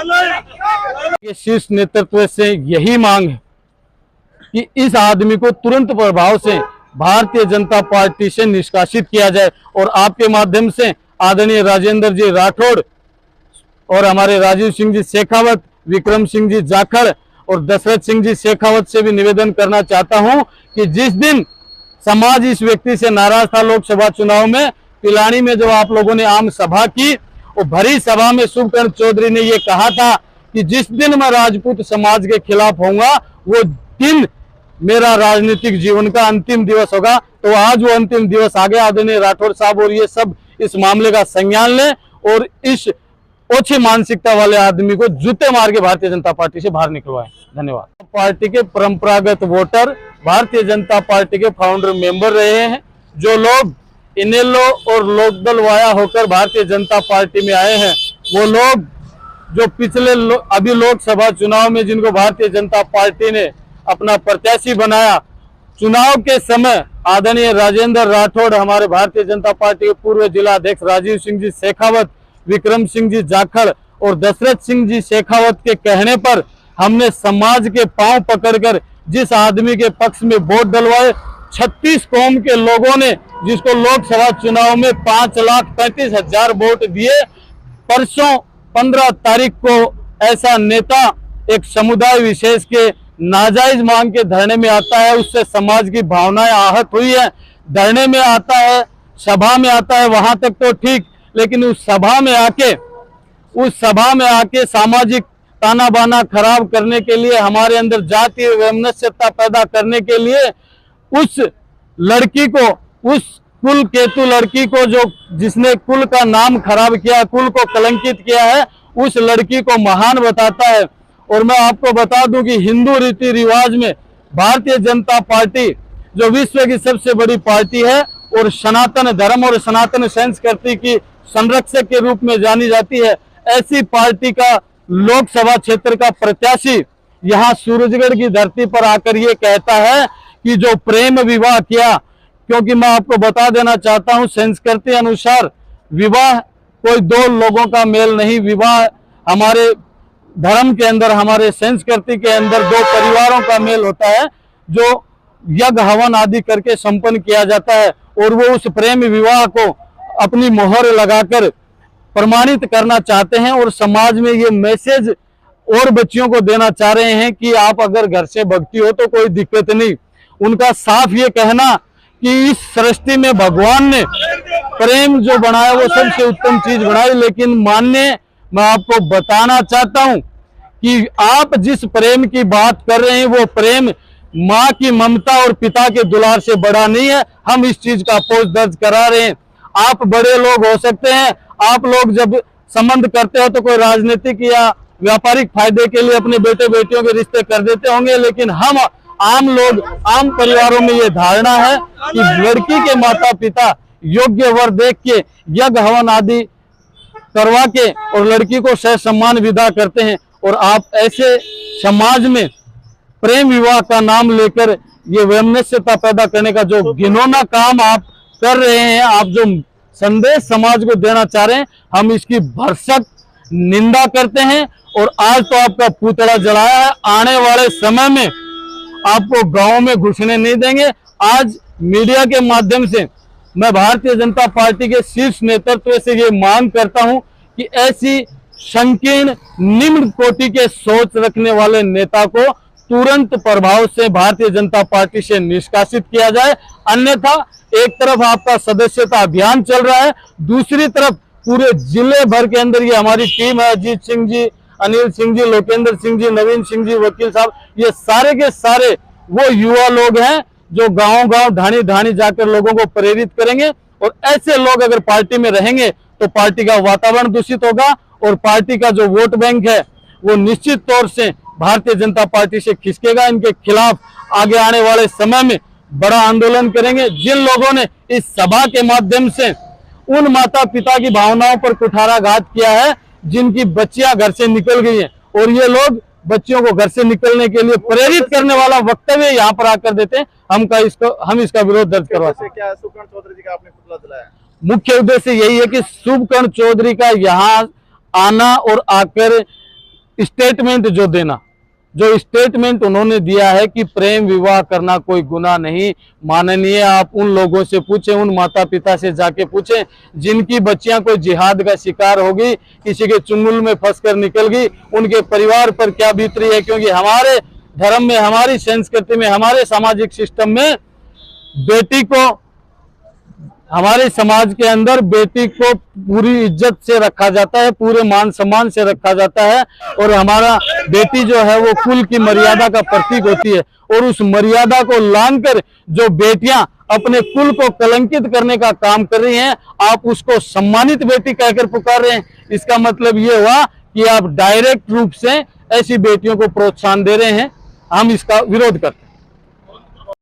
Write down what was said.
के शीर्ष नेतृत्व से यही मांग है कि इस आदमी को तुरंत प्रभाव से भारतीय जनता पार्टी से निष्कासित किया जाए। और आपके माध्यम से आदरणीय राजेंद्र जी राठौड़ और हमारे राजीव सिंह जी शेखावत, विक्रम सिंह जी जाखड़ और दशरथ सिंह जी शेखावत से भी निवेदन करना चाहता हूं कि जिस दिन समाज इस व्यक्ति से नाराज था लोकसभा चुनाव में, पिलानी में जो आप लोगों ने आम सभा की, और भरी सभा में शुभकर्ण चौधरी ने ये कहा था कि जिस दिन मैं राजपूत समाज के खिलाफ होऊंगा वो दिन मेरा राजनीतिक जीवन का अंतिम दिवस होगा। तो आज वो अंतिम दिवस आ गया। आदरणीय राठौड़ साहब और ये सब इस मामले का संज्ञान लें और इस ओछी मानसिकता वाले आदमी को जूते मार के भारतीय जनता पार्टी से बाहर निकलवाएं। धन्यवाद। पार्टी के परंपरागत वोटर, भारतीय जनता पार्टी के फाउंडर मेंबर रहे हैं, जो लोग इनेलो और लोकदल वाया होकर भारतीय जनता पार्टी में आए हैं, वो लोग जो पिछले अभी लोकसभा चुनाव में जिनको भारतीय जनता पार्टी ने अपना प्रत्याशी बनाया, चुनाव के समय आदरणीय राजेंद्र राठौड़, हमारे भारतीय जनता पार्टी के पूर्व जिला अध्यक्ष राजीव सिंह जी शेखावत, विक्रम सिंह जी जाखड़ और दशरथ सिंह जी शेखावत के कहने पर हमने समाज के पांव पकड़कर जिस आदमी के पक्ष में वोट डलवाए, 36 कौम के लोगों ने जिसको लोकसभा चुनाव में 5,35,000 वोट दिए, परसों 15 तारीख को ऐसा नेता एक समुदाय विशेष के नाजायज मांग के धरने में आता है, उससे समाज की भावनाएं आहत हुई है। धरने में आता है, सभा में आता है, वहां तक तो ठीक, लेकिन उस सभा में आके सामाजिक ताना बाना खराब करने के लिए, हमारे अंदर जातीय वैमनस्यता पैदा करने के लिए उस लड़की को, उस कुल केतु लड़की को जो जिसने कुल का नाम खराब किया, कुल को कलंकित किया है, उस लड़की को महान बताता है। और मैं आपको बता दूं कि हिंदू रीति रिवाज में भारतीय जनता पार्टी जो विश्व की सबसे बड़ी पार्टी है और सनातन धर्म और सनातन संस्कृति की संरक्षक के रूप में जानी जाती है, ऐसी पार्टी का लोकसभा क्षेत्र का प्रत्याशी यहाँ सूरजगढ़ की धरती पर आकर ये कहता है कि जो प्रेम विवाह किया, क्योंकि मैं आपको बता देना चाहता हूं संस्कृति अनुसार विवाह कोई दो लोगों का मेल नहीं, विवाह हमारे धर्म के अंदर, हमारे संस्कृति के अंदर दो परिवारों का मेल होता है, जो यज्ञ हवन आदि करके संपन्न किया जाता है। और वो उस प्रेम विवाह को अपनी मोहर लगाकर प्रमाणित करना चाहते हैं और समाज में ये मैसेज और बच्चियों को देना चाह रहे हैं कि आप अगर घर से भक्ति हो तो कोई दिक्कत नहीं। उनका साफ ये कहना कि इस सृष्टि में भगवान ने प्रेम जो बनाया वो सबसे उत्तम चीज बनाई, लेकिन मान्य मैं आपको बताना चाहता हूं कि आप जिस प्रेम की बात कर रहे हैं वो प्रेम माँ की ममता और पिता के दुलार से बड़ा नहीं है। हम इस चीज का अपोज दर्ज करा रहे हैं। आप बड़े लोग हो सकते हैं, आप लोग जब संबंध करते हो तो कोई राजनीतिक या व्यापारिक फायदे के लिए अपने बेटे बेटियों के रिश्ते कर देते होंगे, लेकिन हम आम लोग, आम परिवारों में ये धारणा है कि लड़की के माता पिता योग्य वर देख के यज्ञ हवन आदि करवा के और लड़की को सह सम्मान विदा करते हैं। और आप ऐसे समाज में प्रेम विवाह का नाम लेकर ये वैमनस्यता पैदा करने का जो घिनौना काम आप कर रहे हैं, आप जो संदेश समाज को देना चाह रहे हैं, हम इसकी भरसक निंदा करते हैं। और आज तो आपका पुतला जलाया है, आने वाले समय में आपको गांव में घुसने नहीं देंगे। आज मीडिया के माध्यम से मैं भारतीय जनता पार्टी के शीर्ष नेतृत्व से ये मांग करता हूं कि ऐसी संकीर्ण निम्न कोटि के सोच रखने वाले नेता को तुरंत प्रभाव से भारतीय जनता पार्टी से निष्कासित किया जाए। अन्यथा एक तरफ आपका सदस्यता अभियान चल रहा है, दूसरी तरफ पूरे जिले भर के अंदर ये हमारी टीम है, अजीत सिंह जी, अनिल सिंह जी, लोकेंद्र सिंह जी, नवीन सिंह जी, वकील साहब, ये सारे के सारे वो युवा लोग हैं जो गांव-गांव, ढाणी-ढाणी जाकर लोगों को प्रेरित करेंगे। और ऐसे लोग अगर पार्टी में रहेंगे तो पार्टी का वातावरण दूषित होगा और पार्टी का जो वोट बैंक है वो निश्चित तौर से भारतीय जनता पार्टी से खिसकेगा। इनके खिलाफ आगे आने वाले समय में बड़ा आंदोलन करेंगे। जिन लोगों ने इस सभा के माध्यम से उन माता पिता की भावनाओं पर कुठाराघात किया है जिनकी बच्चियां घर से निकल गई हैं, और ये लोग बच्चियों को घर से निकलने के लिए प्रेरित करने वाला वक्तव्य यहाँ पर आकर देते हैं, हम इसका विरोध दर्ज करवाते हैं। क्या शुभकर्ण चौधरी जी का आपने पुतला जलाया? मुख्य उद्देश्य यही है कि शुभकर्ण चौधरी का यहाँ आना और आकर स्टेटमेंट जो देना, जो स्टेटमेंट उन्होंने दिया है कि प्रेम विवाह करना कोई गुनाह नहीं। माननीय, आप उन लोगों से पूछें, उन माता पिता से जाके पूछें जिनकी बच्चियां कोई जिहाद का शिकार होगी, किसी के चुंगल में फंसकर निकल गई, उनके परिवार पर क्या बीत रही है। क्योंकि हमारे धर्म में, हमारी संस्कृति में, हमारे सामाजिक सिस्टम में बेटी को, हमारे समाज के अंदर बेटी को पूरी इज्जत से रखा जाता है, पूरे मान सम्मान से रखा जाता है। और हमारा बेटी जो है वो कुल की मर्यादा का प्रतीक होती है। और उस मर्यादा को लांघकर जो बेटियां अपने कुल को कलंकित करने का काम कर रही हैं, आप उसको सम्मानित बेटी कहकर पुकार रहे हैं। इसका मतलब ये हुआ कि आप डायरेक्ट रूप से ऐसी बेटियों को प्रोत्साहन दे रहे हैं। हम इसका विरोध करते हैं।